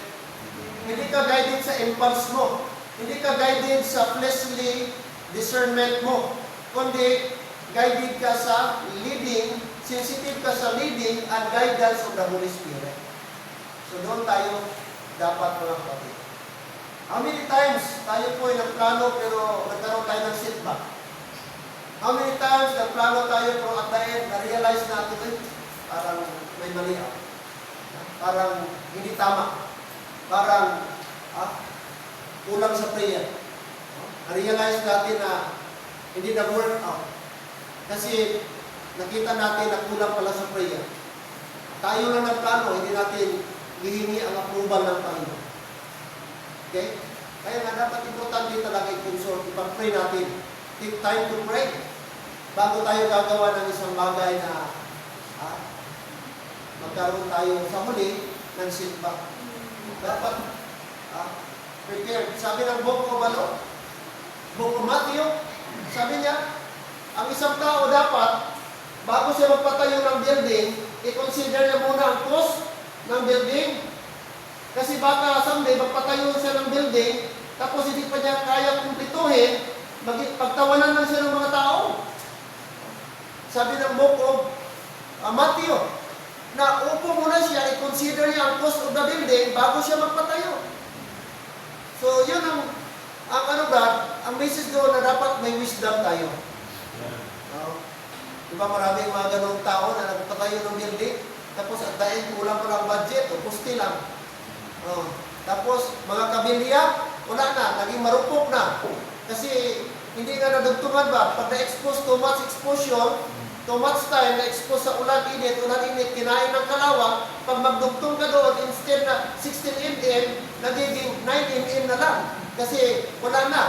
Hindi ka guided sa impulse mo. Hindi ka guided sa fleshly discernment mo. Kundi, guided ka sa leading, sensitive ka sa leading and guidance of the Holy Spirit. So doon tayo dapat mga kapatid. How many times tayo po ay nagplano pero nagkaroon tayo ng setback? How many times nagplano tayo pero at the end, na-realize natin, parang may mali ako. Parang hindi tama. Parang kulang sa prayer. Na-realize natin na hindi na-work out. Kasi nakita natin na kulang pala sa prayer. Tayo lang nagplano, hindi natin hihingi ang approval ng Panginoon. Okay? Kaya nga dapat importante talaga i-consult, ipag-pray natin. Take time to pray. Bago tayo gagawa ng isang bagay na magkaroon tayo sa huli ng setback. Dapat prepare. Sabi ng Book of Matthew, sabi niya, ang isang tao dapat, bago siya magpatayo ng building, i-consider niya muna ang cost ng building. Kasi baka someday magpatayo siya ng building, tapos hindi pa niya kaya kumplituhin, pagtawanan lang siya ng mga tao. Sabi ng Book of Matthew, na upo muna siya, i-consider niya ang cost of the building bago siya magpatayo. So, yun ang message doon na dapat may wisdom tayo. Diba maraming mga ganong tao na nagpatayo ng building, tapos at the end, kulang pa lang budget, o pusti lang. Tapos, mga kabilya, wala na, naging marupok na. Kasi, hindi nga nadugtungan ba? Pag na-expose, too much exposure, too much time, na-expose sa ulan-init, kinain ng kalawang, pag magdugtong ka doon, instead na 16 mm, nagiging 9 mm na lang. Kasi, wala na.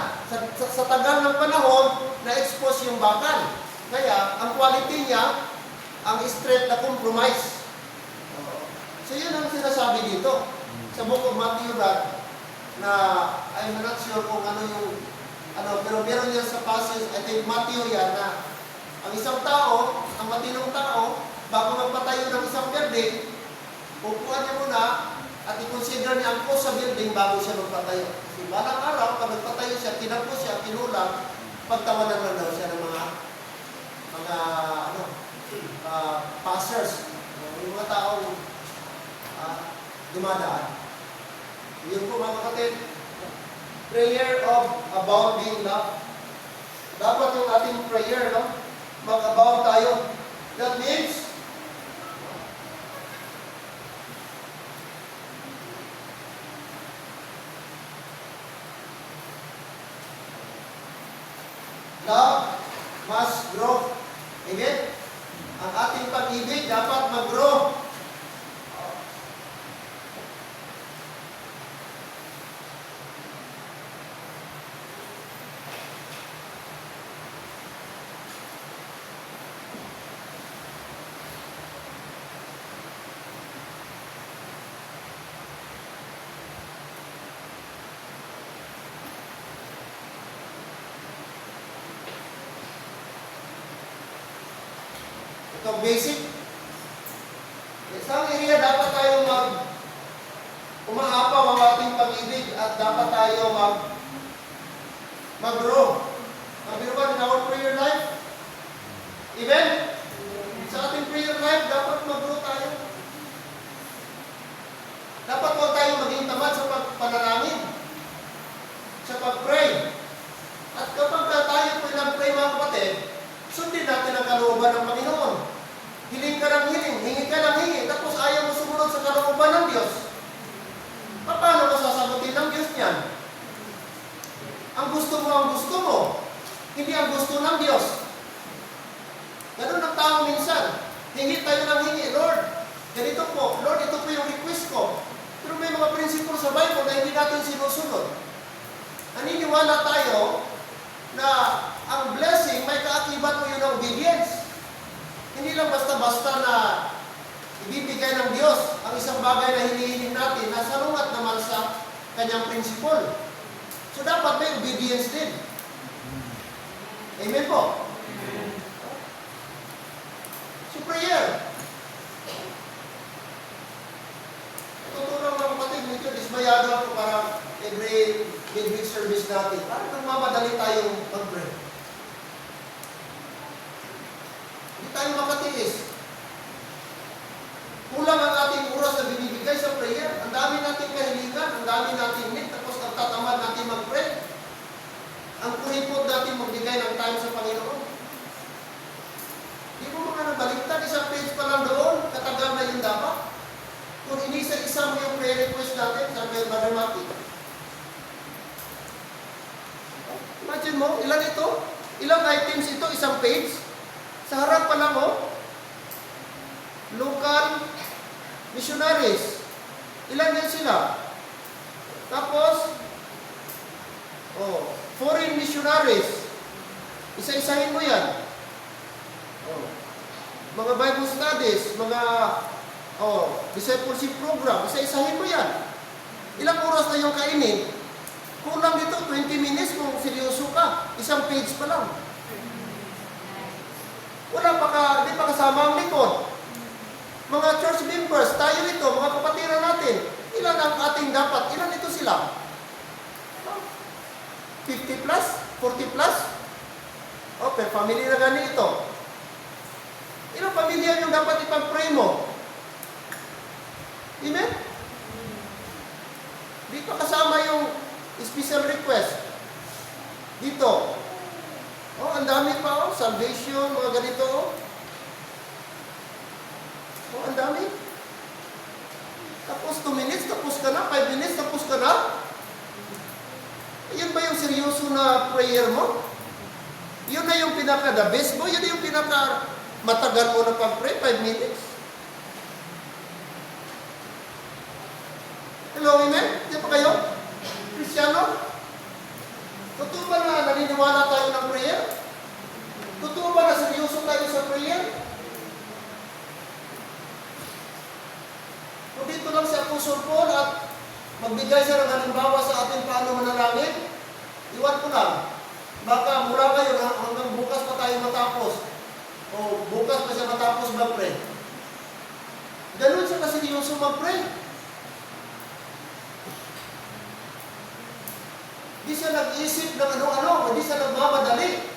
Sa tagal ng panahon, na-expose yung bakal. Kaya, ang quality niya, ang straight na compromise. So, yun ang sinasabi dito. Sa Book of Matthew na I'm not sure kung ano yung pero meron yan sa passage, I think Matthew yan, na ang isang tao, ang matinong tao, bago magpatayo ng isang building, pupuan niya muna at i-consider niya ang cost sa building bago siya magpatayo. Kasi balang araw, pag nagpatayo siya, tinapos siya, tinulang, pagtawanan lang daw siya ng mga passers, yung mga taong dumadaan. Yun po mga kapatid, prayer of abounding love. Dapat yung ating prayer, mag-abound tayo. That means, love must grow. Amen? Ang ating pag-ibig dapat mag-grow. Ito basic. Isang area dapat tayo umaapaw ang ating pag-ibig at dapat tayo mag-grow. Number one, in our prayer life. Amen? Sa ating prayer life, dapat mag-grow tayo. Dapat huwag tayo maging tamad sa pagpanalangin, sa pag-pray. At kapag tayo po nag-pray mga kapatid, sundin natin ang kalooban ng Panginoon. Hiling ka ng hiling, hingi ka ng hingi, tapos ayaw mo sumunod sa kalooban ng Diyos. Paano mo sasagutin ng Diyos niyan? Ang gusto mo, hindi ang gusto ng Diyos. Ganun ang tao minsan. Hingi tayo ng hingi, Lord, ganito po, Lord, ito po yung request ko. Pero may mga prinsipyo sa Bible na hindi natin sinusunod. Naniniwala tayo na ang blessing, may kaakibat mo yun ng obedience. Hindi lang basta-basta na ibibigay ng Diyos ang isang bagay na hinihiling natin na salungat naman sa kanyang prinsipol. So dapat may obedience din. Amen po? So prayer. Tutulong mga kapatid, medyo dismayado ako para every midweek service natin. Parang nagmamadali tayong mag-pray. Hindi tayo makatiis. Kulang ang ating oras na binibigay sa prayer. Ang dami nating kahilingan, ang dami nating need, tapos nagtatamad natin mag-pray. Ang kuripot natin magbigay ng time sa Panginoon. Hindi mo mga nabaliktad, isang page pa lang doon, katagal na yung dapat. Kung inisa-isa mo yung prayer request natin, sabi yung Brother Maki. Imagine mo, ilan ito? Ilang items ito, isang page? Sa harap pa lang mo, local missionaries. Ilan yan sila? Tapos, foreign missionaries. Isa-isahin mo yan. Mga Bible studies, mga discipleship program, isa-isahin mo yan. Ilang oras na yung kainin? Kulang dito, 20 minutes kung seryoso ka. Isang page pa lang. Di pa kasama ang likod. Mga church members, tayo ito, mga kapatiran natin. Ilan ang ating dapat? Ilan ito sila? 50 plus? 40 plus? Per family na gani ito. Ilang pamilya yung dapat ipag-pray mo? Amen? Di pa kasama yung special request. Dito. Ang dami pa, salvation, mga ganito. Ang dami. Tapos 2 minutes, tapos ka na. 5 minutes, tapos ka na. Yan ba yung seryoso na prayer mo? Yun na yung pinaka-the best mo? Yun na yung pinaka-matagal mo na pag-pray? 5 minutes? Hello, amen? Di ba kayo? Kristyano? Totoo ba na naniniwala tayo ng prayer? Totoo ba na seryoso tayo sa prayer? Kung dito lang si Apostle Paul at magbigay siya ng halimbawa sa atin paano manalangin, iwan ko lang. Baka mula kayo hanggang bukas pa tayo matapos. O bukas pa siya matapos mag-pray. Ganun siya kaseryoso mag-pray. Hindi siya nag-isip ng ano-ano, hindi siya nagmamadali.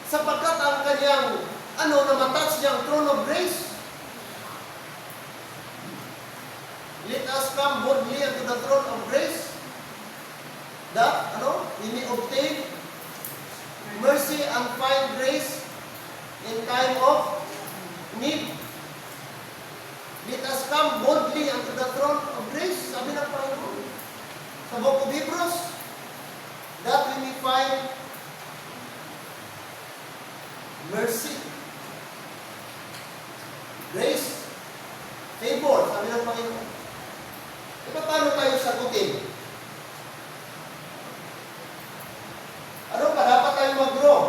Sapagkat ang kanyang na matouch niyang throne of grace. Let us come boldly unto the throne of grace, that we may obtain mercy and find grace in time of need. Let us come boldly unto the throne of grace, sabi ng Panginoon sa book of Hebrews, that we may find mercy, grace, favor, sabi ng Panginoon. E paano tayo sagutin? Ano pa? Dapat tayo mag-grow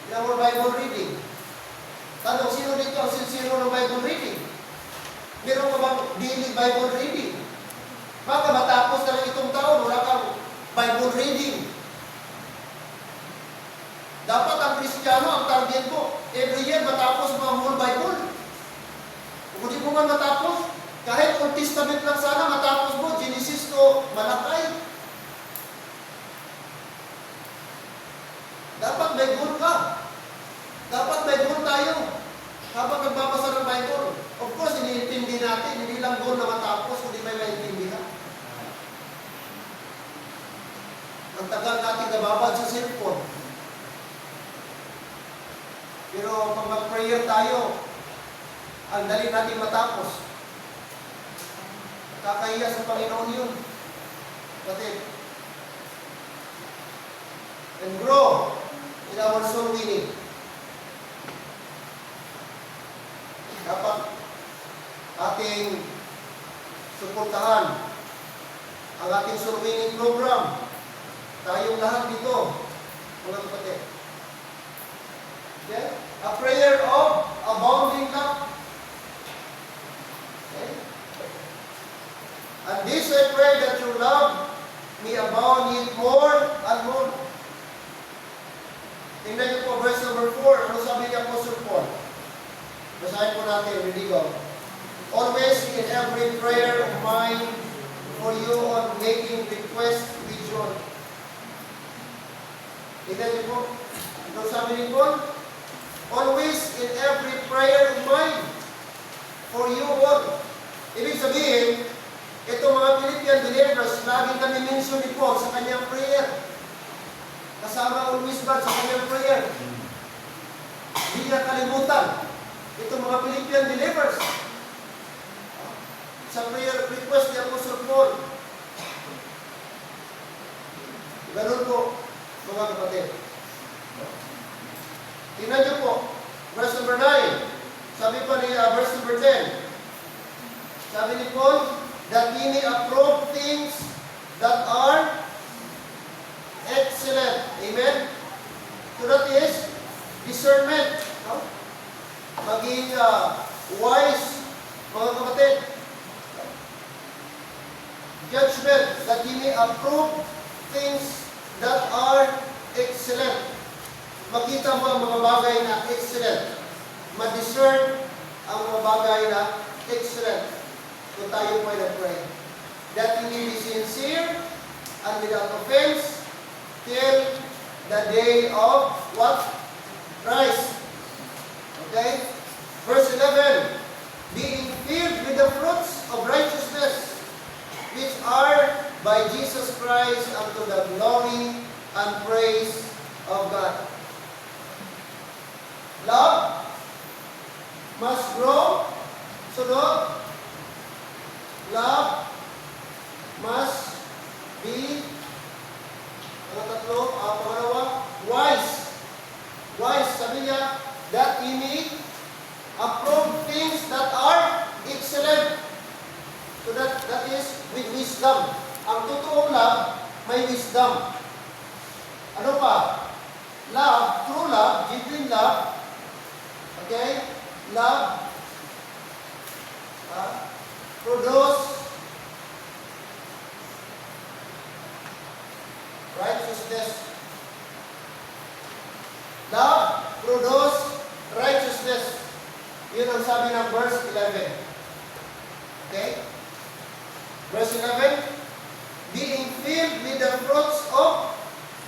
in our Bible reading. Tanong, sino dito ang sincere ng Bible reading? Meron ka bang daily Bible reading? Baka matapos na lang itong taon, wala kang Bible reading. Dapat ang Kristiyano, ang target mo, every year matapos mo ang whole Bible. Kung hindi mo man matapos, kahit Old Testament lang sana, matapos mo, Genesis to Malakay. Dapat may goal ka. Dapat may goal tayo. Habang nagbabasa ng Bible, of course, iniintindi natin, hindi lang goal na matapos, kundi may maintindihan. Ang tagal natin nababad sa cellphone. Pero pag mag-prayer tayo, ang dali natin matapos. Kakahiya sa Panginoon yun. Kapatid. And grow in our soul winning. Dapat ating suportahan ang ating soul winning program. Tayong lahat dito, mga kapatid. Okay? A prayer of abounding love. Okay? And this I pray that your love may abound yet more and more. Tingnan niyo po verse number 4. Ano sabi ni Apostle Paul? Basahin po natin. Ready go. Always in every prayer of mine for you on making request with joy. Tingnan niyo po. Ano sabi ni Paul? Always in every prayer of mine for you all. Ibig sabihin, itong mga Philippian believers, lagi kami mention ni Paul sa kanyang prayer. Kasama always ba sa kanyang prayer? Hindi niya kalimutan. Itong mga Philippian believers. Sa prayer request ni Apostle Paul. Ganun po, mga kapatid. Tingnan niyo po, verse number 9. Sabi pa ni verse number 10. Sabi ni Paul, that he may approve things that are excellent. Amen? So that is discernment. No? Maging wise, mga kapatid. Judgment, that he may approve things that are excellent. Makita mo ang mga bagay na excellent. Ma-discern ang mga bagay na excellent. Kung tayo po ay nag-pray. That he may be sincere and without offense till the day of what? Christ. Okay? Verse 11. Being filled with the fruits of righteousness, which are by Jesus Christ unto the glory and praise of God. Love must grow. Sunod. Love must be, pangalawa, wise. Wise, sabi niya, that he may approve things that are excellent. So that is with wisdom. Ang totoong love, may wisdom. Ano pa? Love, true love, genuine love. Okay? Love produce righteousness. Love produce righteousness. Yun ang sabi ng verse 11. Okay? Verse 11, being filled with the fruits of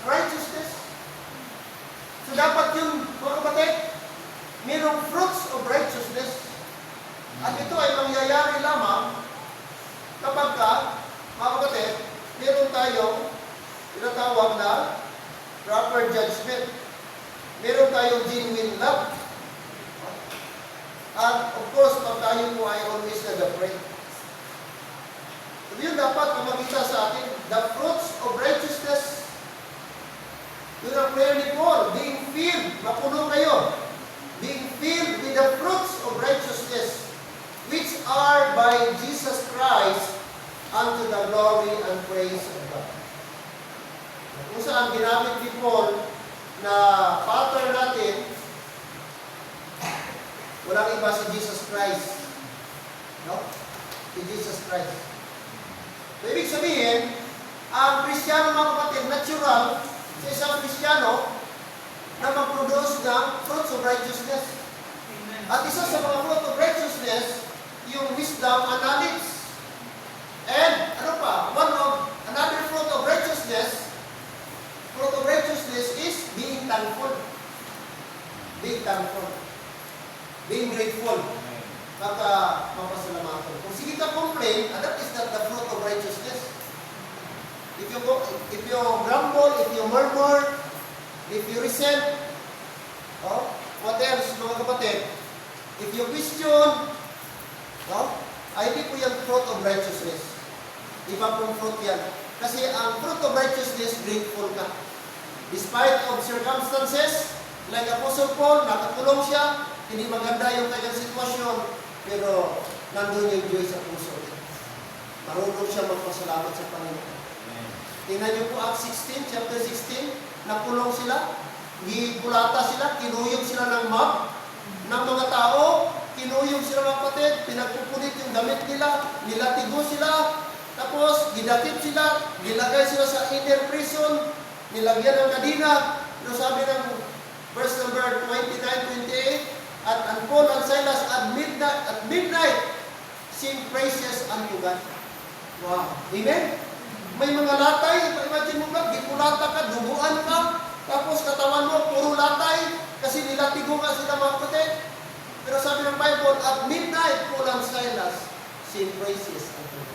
righteousness. So dapat yung, mga kapatid, mayroong fruits of righteousness. At ito ay mangyayari lamang kapag ka, mga kapatid, meron tayong tinatawag na proper judgment. Meron tayong genuine love. At of course, pag tayo po ay always nag-pray. So yun dapat makita sa atin, the fruits of righteousness. Yun ang prayer ni Paul, being filled, mapuno kayo being filled with the fruits of righteousness, which are by Jesus Christ unto the glory and praise of God. Kung saan ginamit ni Paul na pattern natin, walang iba si Jesus Christ. No? Si Jesus Christ. So, ibig sabihin, ang Kristiyano mga kapatid, natural sa isang Kristiyano na mag-produce ng fruits of righteousness. At isa sa mga fruit of righteousness, yung wisdom and knowledge. And, ano pa, another fruit of righteousness is being thankful. Being thankful. Being grateful. Mapasalamatan. Kung sige ka complain, that is not the fruit of righteousness. If you grumble, if you murmur, if you resent, what else, mga kapatid? If you question, ay hindi po yan fruit of righteousness. Iba pong fruit yan. Kasi ang fruit of righteousness, grateful ka. Despite of circumstances, like Apostle Paul, nakakulong siya, hindi maganda yung kanyang sitwasyon, pero nandun yung joy sa puso niya. Marunong siya magpasalamat sa Panginoon. Tingnan niyo po Acts 16, chapter 16, nakulong sila, gipulata sila, kinuyog sila ng mob, ng mga tao, kinuyog sila mga kapatid, pinagpupunit yung damit nila, nilatigo sila, tapos gidakip sila, nilagay sila sa inner prison, nilagyan ng kadina. Pero sabi ng verse number 29-28, and Paul and Silas at midnight sing praises unto God. Wow. Amen? May mga latay, imagine mo ba, gipulata ka, duguan ka, tapos katawan mo, puro latay, kasi nilatigo ka sila mga kapatid. Pero sabi ng Bible, at midnight, Paul and Silas sing praises unto God.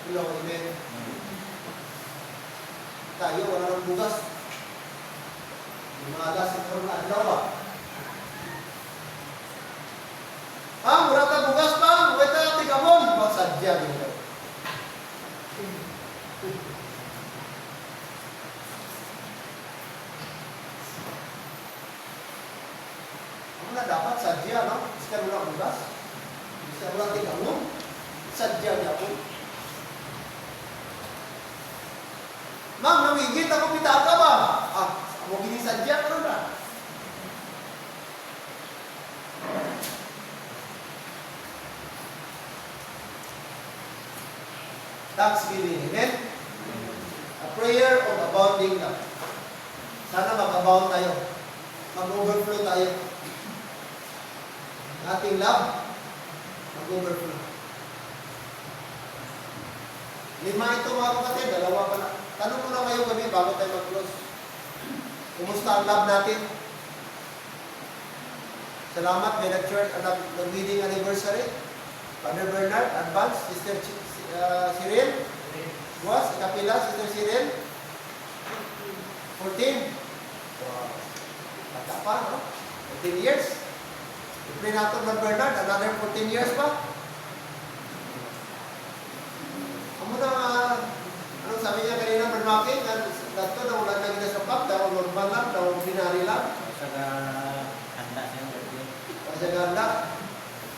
Hello, amen. Tayo, wala ng bugas. Yung mga alas, yung adlaw ba? Pang, wala ka bugas, pang. Wala ka tigamon. Magsadya dito. Ang na dapat, sadya, no? Isa wala bugas. Isa wala tigamon. Sadya niya po. Ma'am, namigit ako pitaka ba? Mo ginisadya ka na. Thanksgiving, amen? A prayer of abounding love. Sana mag-abound tayo. Mag-overflow tayo. Ating love, mag-overflow. 5 ito mga kapatid, 2 pa na. Tanong ko na ngayong gabi bago tayo mag-close. Kumusta ang love natin? Salamat, may nag-church, nag-wedding anniversary. Father Bernard, advance, Sister Cyril. Was, Kapila, Sister Cyril. 14. Wow. Bata pa, no? 14 years. I-pray natin Brother Bernard, another 14 years pa. Amo na, anong sabi niya kanina, Brother Maki, dato na wala na gina sa pag, daw normal lang, daw binari lang. Handa siya. Kasi ganda.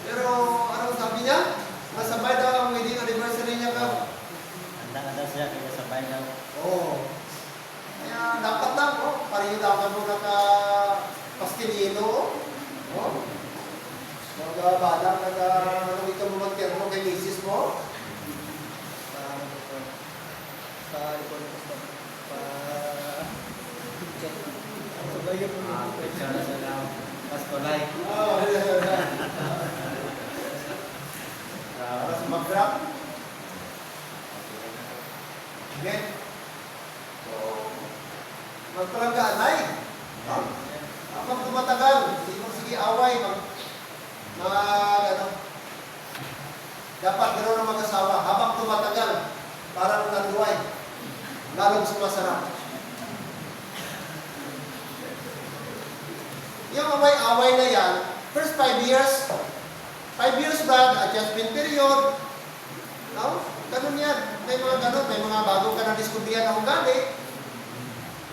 Pero, anong sabi niya? Masabay daw ang wedding anniversary niya ka. Handa siya, kaya sabay daw. Oo. Kaya dapat lang, pareho dapat mo naka-pastilino. Balang ano dito mo magtermo kay misis mo. Sa ipon ko pa sabay po Picture na siya daw. Pasko like. Para sa mag-grab. Amen. So, magpalanggaan ay. Kapag tumatagal, hindi mo sige away, dapat gano'n ang mag-asawa. Habang tumatagal, parang nanduway. Lalong sumasarap. Yung away-away na yan, first 5 years, 5 years back, adjustment period. No? Ganun yan. May mga ganun, may mga bago ka na diskubrihan na ugali.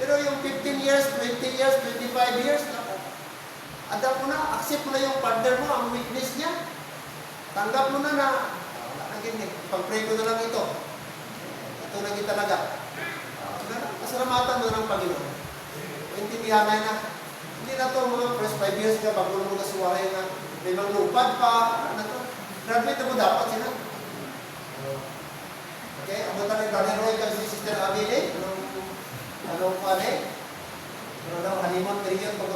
Pero yung 15 years, 20 years, 25 years, naku, adapt mo na, accept mo na yung partner mo, ang weakness niya. Tanggap mo na na, wala nang ganyan, pag-pray ko na lang ito. Ito na kita talaga. Pasalamatan mo na ng Panginoon. Intindihan na. Hindi na ito mga first 5 years ka, bago mo kasuwahay na may mga lupad pa. Ano to? Graduate mo dapat sila. Okay, abutan ni Brother Roy kang si Sister Abby anong pa ano daw, honeymoon period pag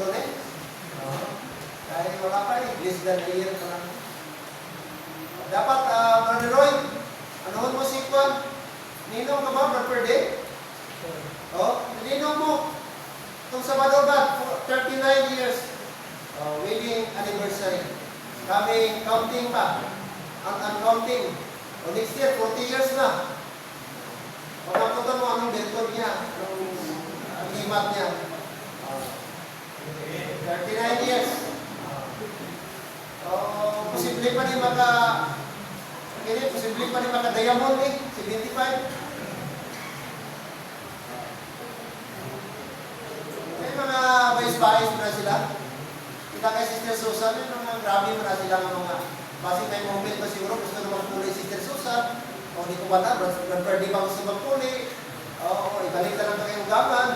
Dahil wala pa less than a year pa lang. Dapat, Brother Roy, anoon mo si Kwan? Ninong ka ba, per day? Ninong mo. Itong Sabado ba, 39 years wedding anniversary. Kami counting pa. Ang counting. Next year, 40 years na. Pagkakutan mo anong birthday niya, ang limat niya. 39 years. Posible pa rin posible pa rin maka-diamond 75. May mga bayis-bayis mo na sila. Kita kay Sister Susan, may mga grabe mo na sila ng mga basi may moment pa siguro, gusto na magpuli Sister Susan. O di ko ba na, birthday ba gusto magpuli? Ibalik na lang kayong gaman.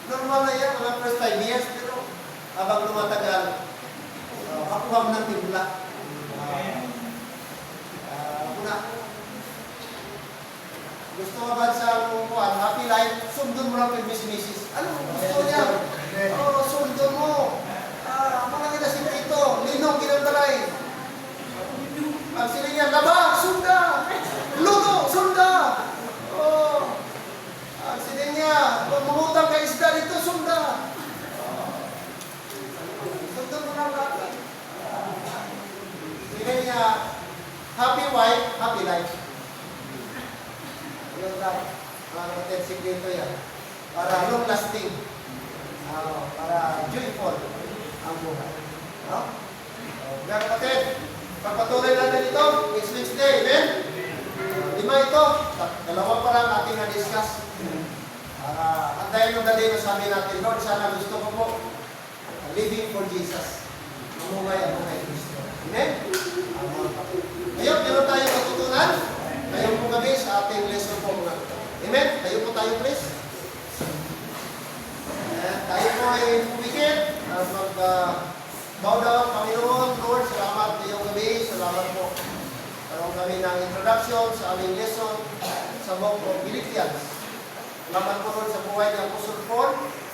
Normal na yan, mga first 5 years, pero habang lumatagal, ako mo ng timpla. Gusto mo ba sa happy life, sundon mo lang kay Miss. Ano gusto niya? Sundon mo. Malaki na sila ito. Linong kinantalay. Ang sila niya, laba, sunda. Luto, sunda. Ang sila niya, mangutang ka isda dito, sunda. Sundon mo lang lahat. Sila niya, happy wife, happy life. Yung mga kapatid dito yan. Para long lasting. Para joyful ang buhay. Mga kapatid, pagpatuloy natin ito, next Wednesday, amen? 5 ito, 2 pa lang ating na-discuss. Antayin ng dali na sabi natin, Lord, sana gusto ko po living for Jesus. Mamungay ako kay Kristo. Amen? Ngayon, meron tayong matutunan. Ngayon po kami sa ating lesson po mga. Amen? Tayo po tayo please. Tayo po ay pumikit. Bow down, Panginoon, Lord, salamat ngayong gabi. Salamat po. Karoon kami ng introduction sa aming lesson sa book of Philippians. Salamat po Lord sa buhay ng Apostle Paul.